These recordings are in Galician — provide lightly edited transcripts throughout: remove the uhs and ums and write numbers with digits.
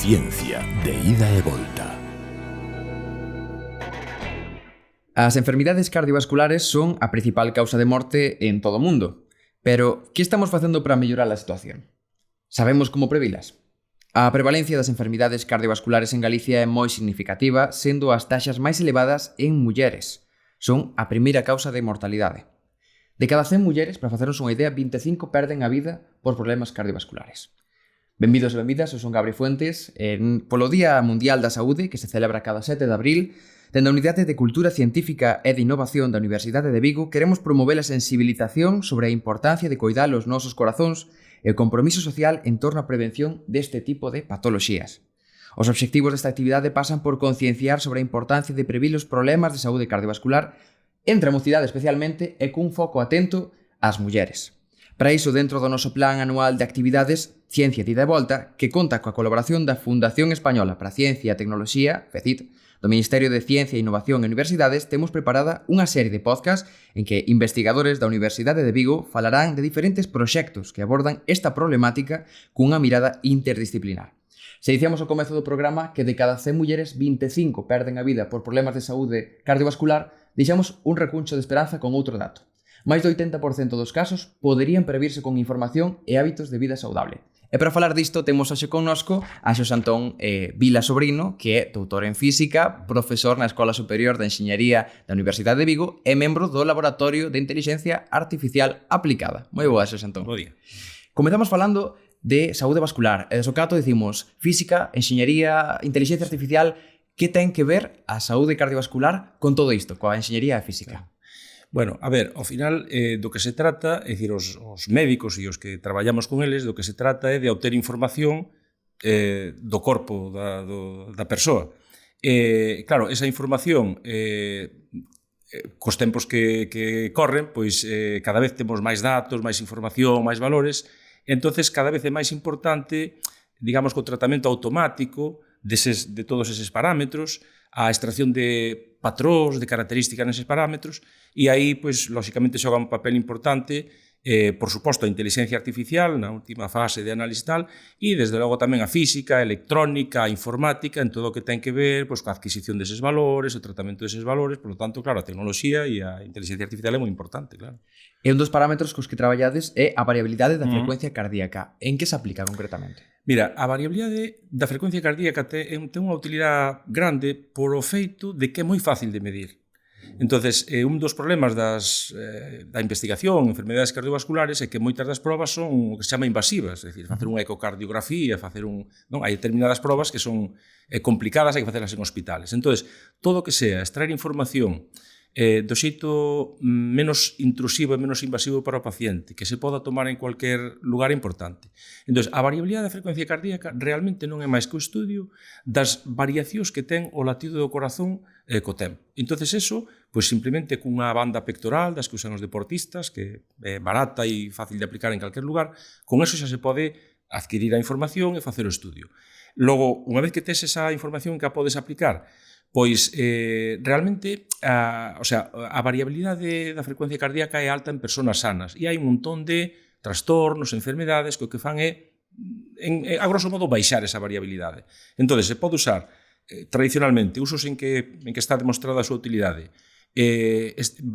Ciencia de ida e volta. As enfermidades cardiovasculares son a principal causa de morte en todo o mundo. Pero, que estamos facendo para mellorar a situación? Sabemos como previlas? A prevalencia das enfermidades cardiovasculares en Galicia é moi significativa, sendo as taxas máis elevadas en mulleres. Son a primeira causa de mortalidade. De cada 100 mulleres, para facernos unha idea, 25 perden a vida por problemas cardiovasculares. Benvidos e benvidas, eu son Gabri Fuentes. Polo Día Mundial da Saúde, que se celebra cada 7 de abril, dende a Unidade de Cultura Científica e de Innovación da Universidade de Vigo, queremos promover a sensibilización sobre a importancia de coidar os nosos corazóns e o compromiso social en torno á prevención deste tipo de patoloxías. Os obxectivos desta actividade pasan por concienciar sobre a importancia de previr os problemas de saúde cardiovascular entre a mocidade especialmente e cun foco atento ás mulleres. Para iso, dentro do noso plan anual de actividades Ciencia de ida e volta, que conta coa colaboración da Fundación Española para a Ciencia e Tecnoloxía, FECIT, do Ministerio de Ciencia, Innovación e Universidades, temos preparada unha serie de podcast en que investigadores da Universidade de Vigo falarán de diferentes proxectos que abordan esta problemática cunha mirada interdisciplinar. Se dicíamos ao comezo do programa que de cada 100 mulleres, 25 perden a vida por problemas de saúde cardiovascular, deixamos un recuncho de esperanza con outro dato. Máis do 80% dos casos poderían previrse con información e hábitos de vida saudable. E para falar disto temos hoxe connosco a Xosé Antón Vila Sobrino, que é doutor en Física, profesor na Escola Superior de Enxeñería da Universidade de Vigo e membro do Laboratorio de Intelixencia Artificial Aplicada. Moi boa, Xosé Antón. Bo día. Comezamos falando de saúde vascular. E do seu caso dicimos Física, Enxeñería, Intelixencia Artificial. Que ten que ver a saúde cardiovascular con todo isto, coa enxeñería e física? Bueno, a ver, ao final do que se trata, é dicir, os médicos e os que traballamos con eles, do que se trata é de obter información do corpo da persoa. Claro, esa información cos tempos que corren, pois cada vez temos máis datos, máis información, máis valores, entonces cada vez é máis importante, digamos, que o tratamento automático de todos eses parámetros, a extracción de patróns, de características neses parámetros, e aí, pois, lóxicamente, xoga un papel importante, por suposto, a inteligencia artificial, na última fase de análise tal, e, desde logo, tamén a física, a electrónica, a informática, en todo o que ten que ver pois, coa adquisición deses valores, o tratamento deses valores, por lo tanto, claro, a tecnoloxía e a inteligencia artificial é moi importante, claro. E un dos parámetros cos que traballades é a variabilidade da frecuencia cardíaca. En que se aplica concretamente? Mira, a variabilidade da frecuencia cardíaca ten unha utilidade grande por o feito de que é moi fácil de medir. Entonces, un dos problemas da investigación en enfermedades cardiovasculares é que moitas das probas son o que se chama invasivas, é dicir, facer unha ecocardiografía, hai determinadas probas que son complicadas, hai que facelas en hospitales. Entonces, todo o que sea extraer información do xeito menos intrusivo e menos invasivo para o paciente, que se poda tomar en cualquier lugar importante. Entón, a variabilidade da frecuencia cardíaca realmente non é máis que o estudio das variacións que ten o latido do corazón co tempo. Entón, eso, pois simplemente cunha banda pectoral das que usan os deportistas, que é barata e fácil de aplicar en calquer lugar, con eso xa se pode adquirir a información e facer o estudio. Logo, unha vez que tes esa información que a podes aplicar, pois realmente a variabilidade da frecuencia cardíaca é alta en persoas sanas e hai un montón de trastornos, enfermedades que o que fan é, a grosso modo, baixar esa variabilidade. Entón, se pode usar tradicionalmente usos en que está demostrada a súa utilidade,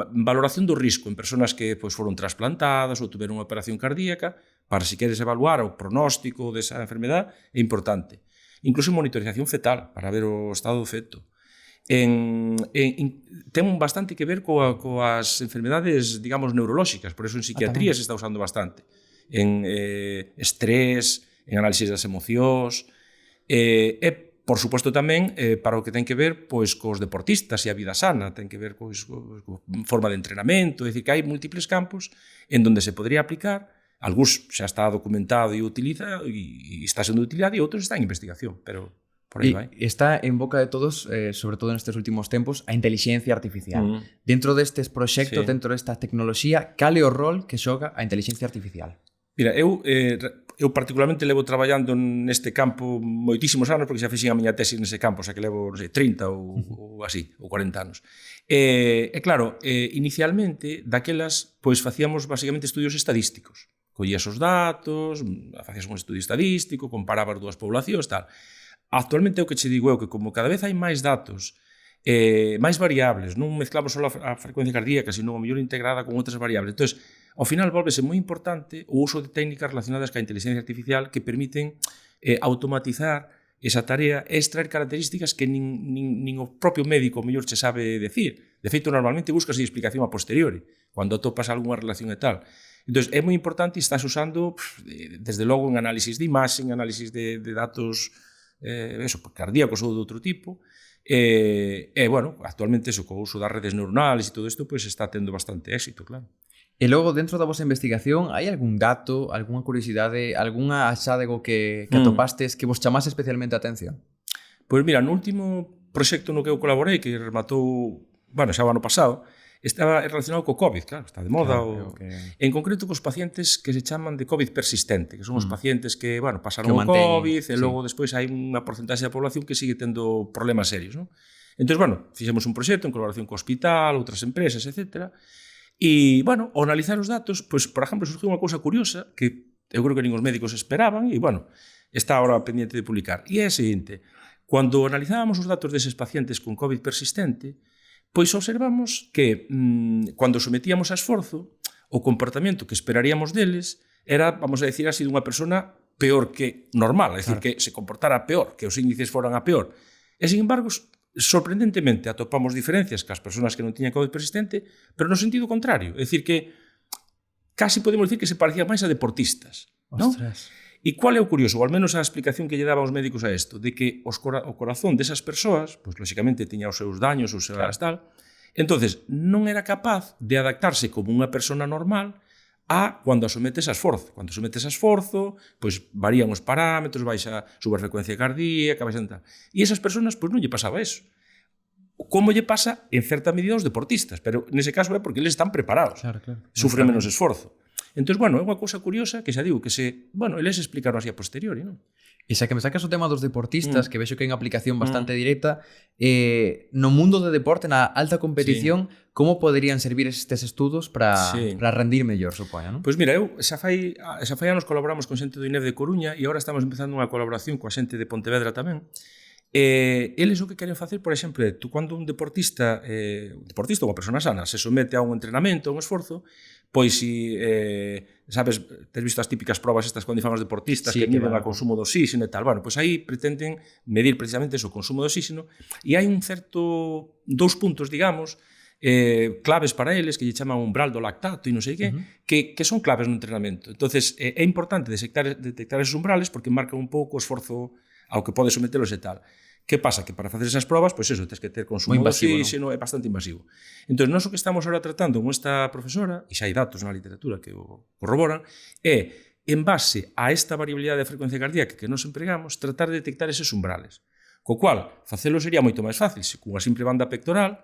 valoración do risco en persoas que pois, foron trasplantadas ou tiveron unha operación cardíaca, para se queres evaluar o pronóstico desa enfermedade, é importante. Incluso monitorización fetal, para ver o estado do feto. Ten bastante que ver coas enfermedades, digamos, neurolóxicas, por eso en psiquiatría se está usando bastante. En estrés, en análisis das emocións, e, por suposto, tamén para o que ten que ver pois, cos deportistas e a vida sana, ten que ver pois, co forma de entrenamento, é dicir, que hai múltiples campos en donde se podría aplicar. Algúns xa está documentado e utiliza e está sendo utilizado e outros está en investigación, pero por aí vai. Está en boca de todos, sobre todo nestes últimos tempos, a intelixencia artificial. Dentro destes proxectos, dentro desta tecnoloxía, cal é o rol que xoga a intelixencia artificial? Mira, eu particularmente levo traballando neste campo moitísimos anos, porque xa fixen a miña tesi nese campo, xa que levo, non sei, 30 ou así, ou 40 anos. E claro, inicialmente, daquelas, pois facíamos basicamente estudios estadísticos. Collías os datos, facías un estudio estadístico, comparabas dúas poblacións, tal. actualmente é o que che digo eu, que como cada vez hai máis datos, máis variables, non mezclamos só a frecuencia cardíaca, sino a mellor integrada con outras variables. Entón, ao final volvese moi importante o uso de técnicas relacionadas ca inteligencia artificial que permiten automatizar esa tarea e extraer características que nin o propio médico mellor che sabe decir. De feito, normalmente buscas a explicación a posteriori, cando atopas algunha relación e tal. Entón, é moi importante e estás usando, desde logo, en análisis de imaxe, en análisis de datos cardíacos ou de outro tipo. Bueno, actualmente, co uso das redes neuronales e todo isto, pues, está tendo bastante éxito, claro. E logo, dentro da vosa investigación, hai algún dato, algunha curiosidade, algunha axádego que atopastes que vos chamase especialmente a atención? Pois mira, no último proxecto no que eu colaborei, que rematou, bueno, xa o ano pasado, estaba relacionado co COVID, claro, está de moda. Claro, En concreto, cos pacientes que se chaman de COVID persistente, que son os pacientes que, bueno, pasaron que o COVID e sí. logo despois hai unha porcentaxe da población que sigue tendo problemas serios, non? Entón, bueno, fixemos un proxecto en colaboración co hospital, outras empresas, etc. E, bueno, ao analizar os datos, pois, por exemplo, surgiu unha cousa curiosa que eu creo que nin os médicos esperaban e, bueno, está agora pendiente de publicar. E é a seguinte: cando analizábamos os datos deses pacientes con COVID persistente, pois observamos que, cando sometíamos a esforzo, o comportamento que esperaríamos deles era, vamos a decir así, dunha persona peor que normal, é dicir, que se comportara peor, que os índices foran a peor. E, sin embargo, sorprendentemente atopamos diferencias cas persoas que non tiñan COVID persistente, pero no sentido contrario. É dicir, que casi podemos dicir que se parecía máis a deportistas. Ostras. E qual é o curioso, ou al menos a explicación que lle daba aos médicos a isto, de que o corazón desas persoas, pois lóxicamente tiña os seus daños, os seus tal, entonces non era capaz de adaptarse como unha persona normal a cando a sometes a esforzo. Cando sometes a esforzo, pois varían os parámetros, baixa a frecuencia cardíaca, baixa tal. E esas persoas, pois non lle pasaba eso. Como lle pasa en certa medida aos deportistas, pero nese caso é porque eles están preparados. Claro. Sufren menos esforzo. Entón, bueno, é unha cousa curiosa que xa digo que eles explicaron así a posteriori, non? E xa que me sacas o tema dos deportistas, que vexo que hai unha aplicación bastante directa, no mundo do deporte, na alta competición, como poderían servir estes estudos para rendir mellor, supoño, non? Pois mira, eu xa fai anos colaboramos con xente do INEF de Coruña e agora estamos empezando unha colaboración coa xente de Pontevedra tamén. Eles o que queren facer, por exemplo, é cando un deportista ou unha persona sana se somete a un entrenamento, a un esforzo, pois si, sabes, tes visto as típicas probas estas cando difamos deportistas que miden o consumo de oxígeno e tal, bueno, pois aí pretenden medir precisamente o consumo de oxígeno e hai un certo, 2 puntos, digamos, claves para eles, que lle chaman umbral do lactato e non sei que son claves no entrenamento. Entonces, é importante detectar esos umbrales porque marcan un pouco o esforzo ao que pode sometelos e tal. Que pasa? Que para facer esas probas, pois eso, tens que ter consumo de oxígeno, é bastante invasivo. Entón, nós o que estamos ahora tratando con esta profesora, e xa hai datos na literatura que o corroboran, é, en base a esta variabilidade de frecuencia cardíaca que nos empregamos, tratar de detectar eses umbrales. Co cual, facelo sería moito máis fácil. Se cunha simple banda pectoral,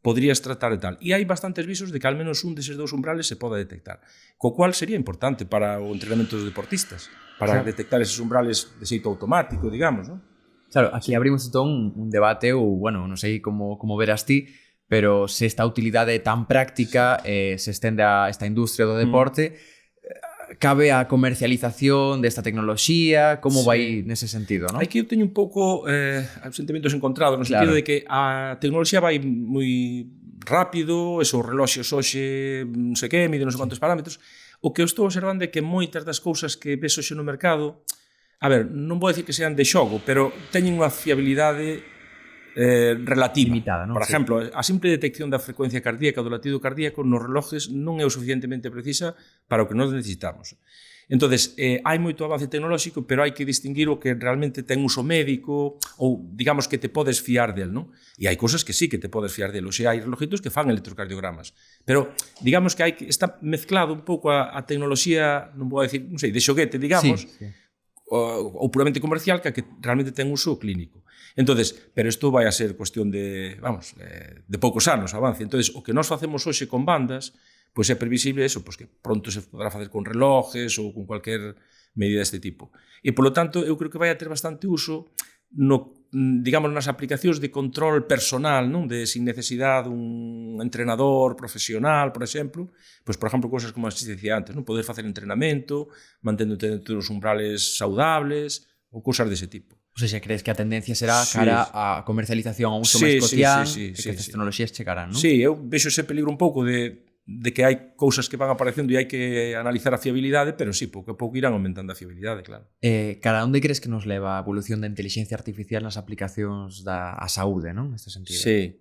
podrías tratar de tal. E hai bastantes visos de que al menos un deses 2 umbrales se poda detectar. Co cual sería importante para o entrenamento dos deportistas, para detectar eses umbrales de xeito automático, digamos, non? Claro, aquí abrimos entón un debate ou, bueno, non sei como verás ti, pero se esta utilidade tan práctica se estende a esta industria do deporte, cabe a comercialización desta tecnoloxía, como vai nese sentido, non? Aquí eu teño un pouco sentimentos encontrados, no sentido de que a tecnoloxía vai moi rápido, esos reloxos hoxe, non sei que, miden non sei quantos parámetros. O que eu estou observando é que moitas das cousas que ves hoxe no mercado, a ver, non vou decir que sean de xogo, pero teñen unha fiabilidade relativa. Limitada, non? Por exemplo, a simple detección da frecuencia cardíaca, do latido cardíaco, nos relojes non é o suficientemente precisa para o que nós necesitamos. Entonces, hai moito avance tecnolóxico, pero hai que distinguir o que realmente ten uso médico ou, digamos, que te podes fiar del, non? E hai cousas que sí que te podes fiar del. O sea, hai relojitos que fan electrocardiogramas. Pero, digamos que está mezclado un pouco a tecnoloxía, non vou decir, non sei, de xoguete, digamos, ou puramente comercial, que realmente ten uso clínico. Entonces, pero isto vai a ser cuestión de, de poucos anos avance. Entonces, o que nós facemos hoxe con bandas, pois é previsible eso, pois que pronto se podrá facer con relojes ou con cualquier medida deste tipo. E, polo tanto, eu creo que vai a ter bastante uso digamos, nas aplicacións de control personal, non? Sin necesidade dun entrenador profesional, por exemplo, pois, por exemplo, cousas como as que dicía antes, non? Poder facer entrenamento, mantendo os umbrales saudables, ou cousas dese tipo. Ou seja, crees que a tendencia será cara á comercialización a uso máis cotián e que estas tecnoloxías chegarán, non? Sí, eu vexo ese peligro un pouco de que hai cousas que van aparecendo e hai que analizar a fiabilidade, pero sí, pouco a pouco irán aumentando a fiabilidade, claro. Cara, onde crees que nos leva a evolución da inteligencia artificial nas aplicacións da saúde, non? Neste sentido. Sí.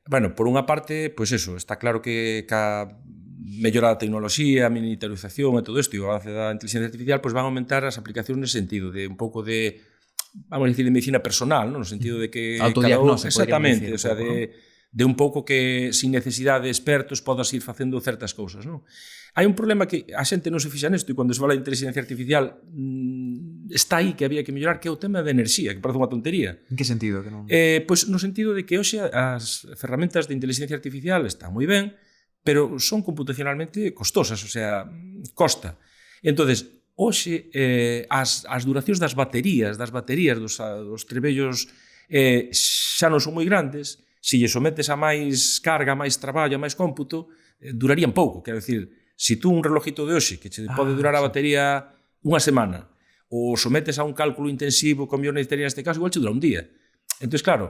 Bueno, por unha parte, pois eso, está claro que ca mellora da tecnoloxía, a miniaturización e todo isto e o avance da inteligencia artificial, pois van a aumentar as aplicacións nese sentido, de un pouco de, vamos a decir, de medicina personal, non? No sentido de que autodiagnose, exactamente, decir, o sea, de un pouco que sin necesidade de expertos podas ir facendo certas cousas, non? Hai un problema que a xente non se fixa nesto e cando se fala de inteligencia artificial está aí que había que mellorar, que é o tema de enerxía, que parece unha tontería. En que sentido? Que non... Pois no sentido de que hoxe as ferramentas de inteligencia artificial están moi ben, pero son computacionalmente costosas, o sea, costa. Entonces, hoxe as duracións das baterías dos trebellos xa non son moi grandes, se lle sometes a máis carga, a máis traballo, a máis cómputo, durarían pouco, quero dicir, se tú un relojito de hoxe que che pode durar a batería unha semana, ou sometes a un cálculo intensivo con millóns de batería neste caso, igual che dura un día. Entón, claro,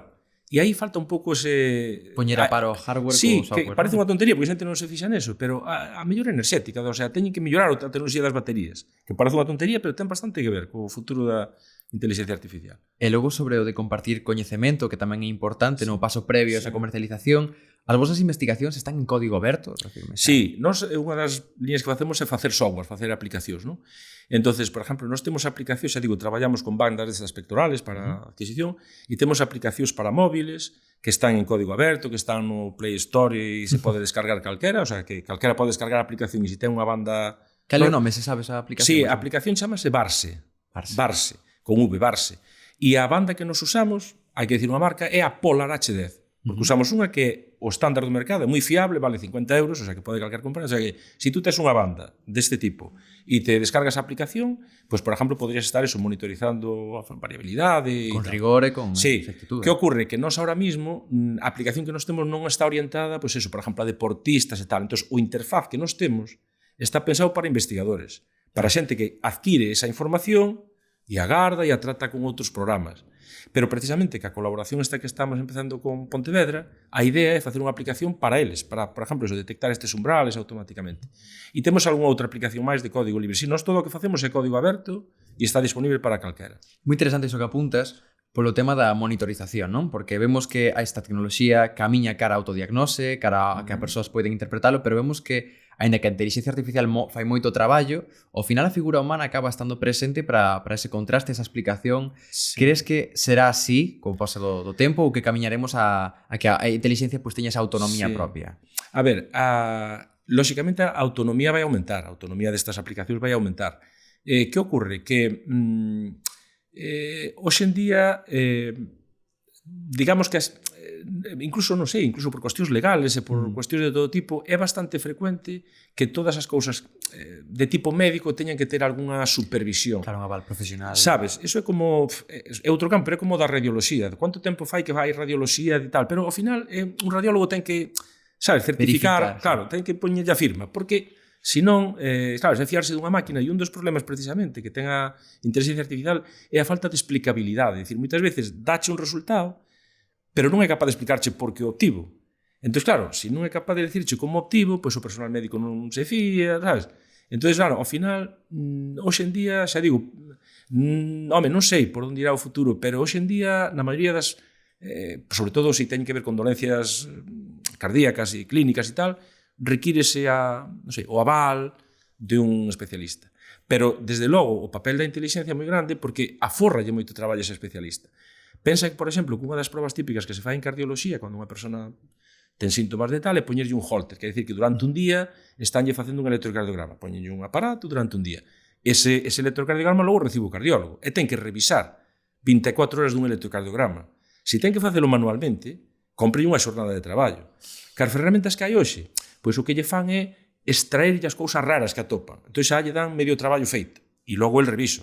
e aí falta un pouco ese... Poñer a paro o hardware sí, co software. Que parece unha tontería, porque a xente non se fixa neso, pero a mellora enerxética, o sea, teñen que mellorar a tecnoloxía das baterías, que parece unha tontería, pero ten bastante que ver co futuro da inteligencia artificial. E logo sobre o de compartir coñecemento, que tamén é importante no paso previo a esa comercialización, as vosas investigacións están en código aberto? Sí, nós, unha das líneas que facemos é facer software, facer aplicacións, non? Entonces, por exemplo, nós temos aplicacións, xa digo, traballamos con bandas destas pectorales para adquisición e temos aplicacións para móviles que están en código aberto, que están no Play Store e se pode descargar calquera, o sea, que calquera pode descargar a aplicación e se ten unha banda... Cal é o nome, se sabes a aplicación? Sí, a aplicación chamase Barse. Barse, con V, Barse. E a banda que nos usamos, hai que dicir unha marca, é a Polar H10. Porque usamos unha que o estándar do mercado é moi fiable, vale 50 euros, o sea que pode calquer comprar. O sea que, se tú tes unha banda deste tipo e te descargas a aplicación, pues, por exemplo, podrías estar eso, monitorizando a variabilidade. Con rigor e con exactitude. Que ocorre? Que nós ahora mismo, a aplicación que nós temos non está orientada, pues eso, por exemplo, a deportistas e tal. Entón, o interfaz que nós temos está pensado para investigadores, para xente que adquire esa información e agarda e a trata con outros programas. Pero precisamente que a colaboración esta que estamos empezando con Pontevedra, a idea é facer unha aplicación para eles, para, por exemplo, eso, detectar estes umbrales automáticamente. E temos algunha outra aplicación máis de código libre. Si nós todo o que facemos é código aberto e está disponible para calquera. Moi interesante iso que apuntas polo tema da monitorización, non? Porque vemos que a esta tecnoloxía camiña cara a autodiagnose, cara a que as persoas poden interpretalo, pero vemos que aínda que a inteligencia artificial fai moito traballo, ao final a figura humana acaba estando presente para ese contraste, esa explicación. Sí. Crees que será así, co paso do tempo, ou que camiñaremos a que a inteligencia pues, teña esa autonomía propia? A ver, lóxicamente a autonomía vai aumentar, a autonomía destas aplicacións vai aumentar. Que ocorre? Que hoxe en día, digamos que incluso, non sei, incluso por cuestións legales e por cuestións de todo tipo, é bastante frecuente que todas as cousas de tipo médico teñan que ter algunha supervisión. Claro, un aval profesional. Sabes, eso é como... É outro campo, pero é como da radioloxía. Quanto tempo fai que vai radioloxía e tal, pero ao final un radiólogo ten que, sabes, certificar, claro, ten que poñerlle a firma, porque senón, claro, é fiarse dunha máquina e un dos problemas precisamente que ten a inteligencia artificial é a falta de explicabilidade. É dicir, moitas veces dache un resultado pero non é capaz de explicarche por que o obtivo. Entón, claro, se non é capaz de decirche como obtivo, pois o personal médico non se fía, sabes? Entón, claro, ao final, hoxe en día, xa digo, home, non sei por onde irá o futuro, pero hoxe en día, na maioría das, sobre todo se teñen que ver con dolencias cardíacas e clínicas e tal, requírese non sei, o aval de un especialista. Pero, desde logo, o papel da inteligencia é moi grande porque aforralle moito traballo ese especialista. Pensa que, por exemplo, que unha das probas típicas que se fai en cardioloxía cando unha persona ten síntomas de tal é poñerlle un holter, quer dicir que durante un día estanlle facendo un electrocardiograma, poñenlle un aparato durante un día. Ese electrocardiograma logo recibe o cardiólogo e ten que revisar 24 horas dun electrocardiograma. Se ten que facelo manualmente, compre unha xornada de traballo. Que as ferramentas que hai hoxe, pois o que lle fan é extraerlle as cousas raras que atopan. Entón xa lle dan medio traballo feito e logo el reviso.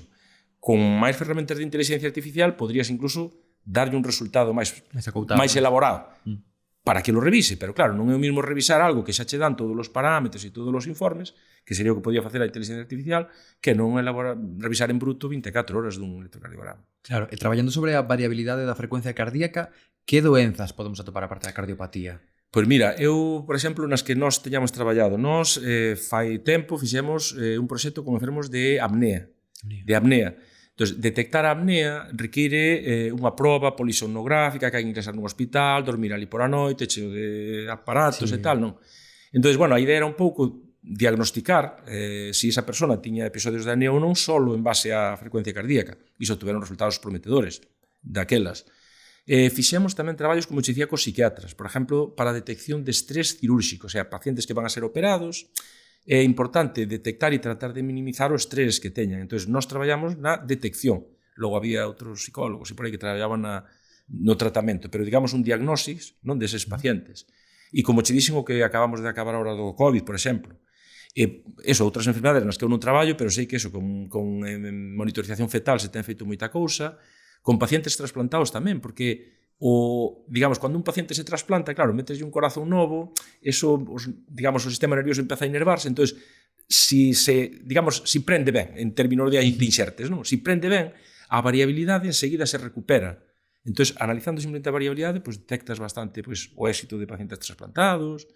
Con máis ferramentas de inteligencia artificial podrías incluso darlle un resultado máis elaborado. para que lo revise, pero claro, non é o mismo revisar algo que xa che dan todos os parámetros e todos os informes, que sería o que podía facer a inteligencia artificial, que non revisar en bruto 24 horas dun electrocardiograma. Claro, e traballando sobre a variabilidade da frecuencia cardíaca, que doenzas podemos atopar a parte da cardiopatía? Pois mira, eu, por exemplo, nas que nós teñamos traballado, nós fai tempo fixemos un proxecto con enfermos de apnea. Entón, detectar a apnea require unha proba polisomnográfica, que hai que ingresar nun hospital, dormir ali por a noite, cheo de aparatos e tal, non? Entón, bueno, a idea era un pouco diagnosticar se esa persona tiña episodios de apnea ou non solo en base á frecuencia cardíaca. Iso tuveron resultados prometedores daquelas. Fixemos tamén traballos, como che dicía, cos psiquiatras, por exemplo, para a detección de estrés cirúrxico, o sea, pacientes que van a ser operados, é importante detectar e tratar de minimizar o estrés que teñan. Entón, nós traballamos na detección. Logo había outros psicólogos e por aí que traballaban no tratamento, pero digamos un diagnóstico non deses pacientes. E como che dixen o que acabamos de acabar ahora do COVID, por exemplo, eso, outras enfermedades nas que eu non traballo, pero sei que eso, con monitorización fetal se ten feito moita cousa, con pacientes trasplantados tamén, porque digamos, cando un paciente se trasplanta, claro, meteslle un corazón novo, eso, digamos, o sistema nervioso empeza a inervarse, entón, si prende ben, en términos de inxertes, non? Si prende ben, a variabilidade enseguida se recupera. Entón, analizando simplemente a variabilidade, pues, detectas bastante pues, o éxito de pacientes trasplantados.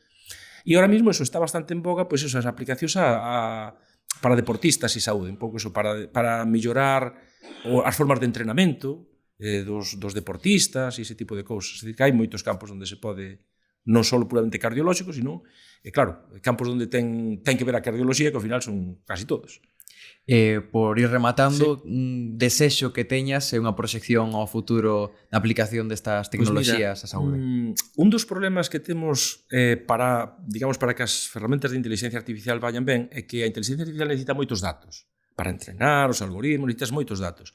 E ahora mismo eso está bastante en boga, pues, esas aplicacións para deportistas e saúde, un pouco eso, para mellorar as formas de entrenamento dos deportistas e ese tipo de cousas. É dicir, que hai moitos campos onde se pode, non só puramente cardiolóxico, sino, claro, campos onde ten que ver a cardioloxía, que ao final son casi todos. Por ir rematando, un desexo que teñas é unha proxección ao futuro na aplicación destas tecnoloxías á saúde. Un dos problemas que temos para que as ferramentas de inteligencia artificial vayan ben é que a inteligencia artificial necesita moitos datos. Para entrenar os algoritmos necesitas moitos datos.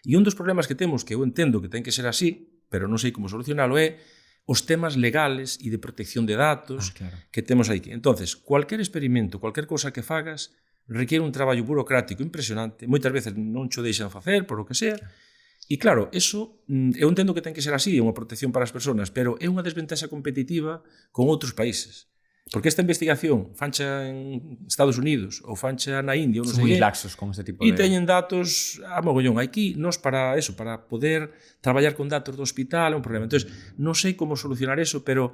E un dos problemas que temos, que eu entendo que ten que ser así, pero non sei como solucionalo, é os temas legales e de protección de datos que temos aí. Entonces, cualquier experimento, cualquier cousa que fagas, requiere un traballo burocrático impresionante, moitas veces non cho deixan facer, por o que sea, e claro, eso, eu entendo que ten que ser así, é unha protección para as persoas, pero é unha desventaxa competitiva con outros países. Porque esta investigación fancha en Estados Unidos ou fancha na India ou non sei moi laxos con este tipo de... E teñen datos a mogollón. Aquí, nós para eso, para poder traballar con datos do hospital é un problema. Entón, non sei como solucionar eso, pero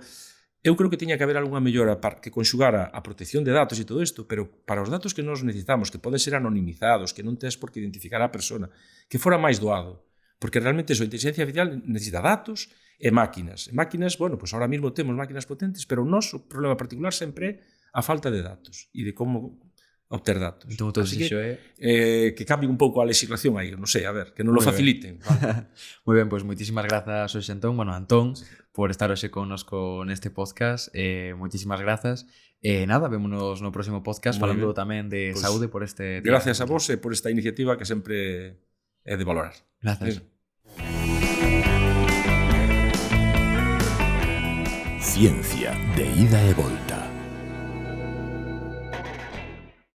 eu creo que tiña que haber algunha mellora que conxugara a protección de datos e todo isto, pero para os datos que nós necesitamos, que poden ser anonimizados, que non tes por que identificar a persona, que fora máis doado. Porque realmente eso, a inteligencia artificial necesita datos e máquinas. E máquinas, bueno, pues ahora mismo temos máquinas potentes, pero o noso problema particular sempre é a falta de datos e de como obter datos. Entón, todo así iso que cambien un pouco a legislación aí, non sei, a ver, que non lo faciliten. Vale. Moi ben, pois moitísimas grazas hoxe, Antón. Bueno, Antón, por estar hoxe connosco neste podcast. Moitísimas grazas. Nada, vémonos no próximo podcast falando tamén de saúde por este... Gracias a vos e por esta iniciativa que sempre é de valorar. Grazas. Ciencia de ida e volta.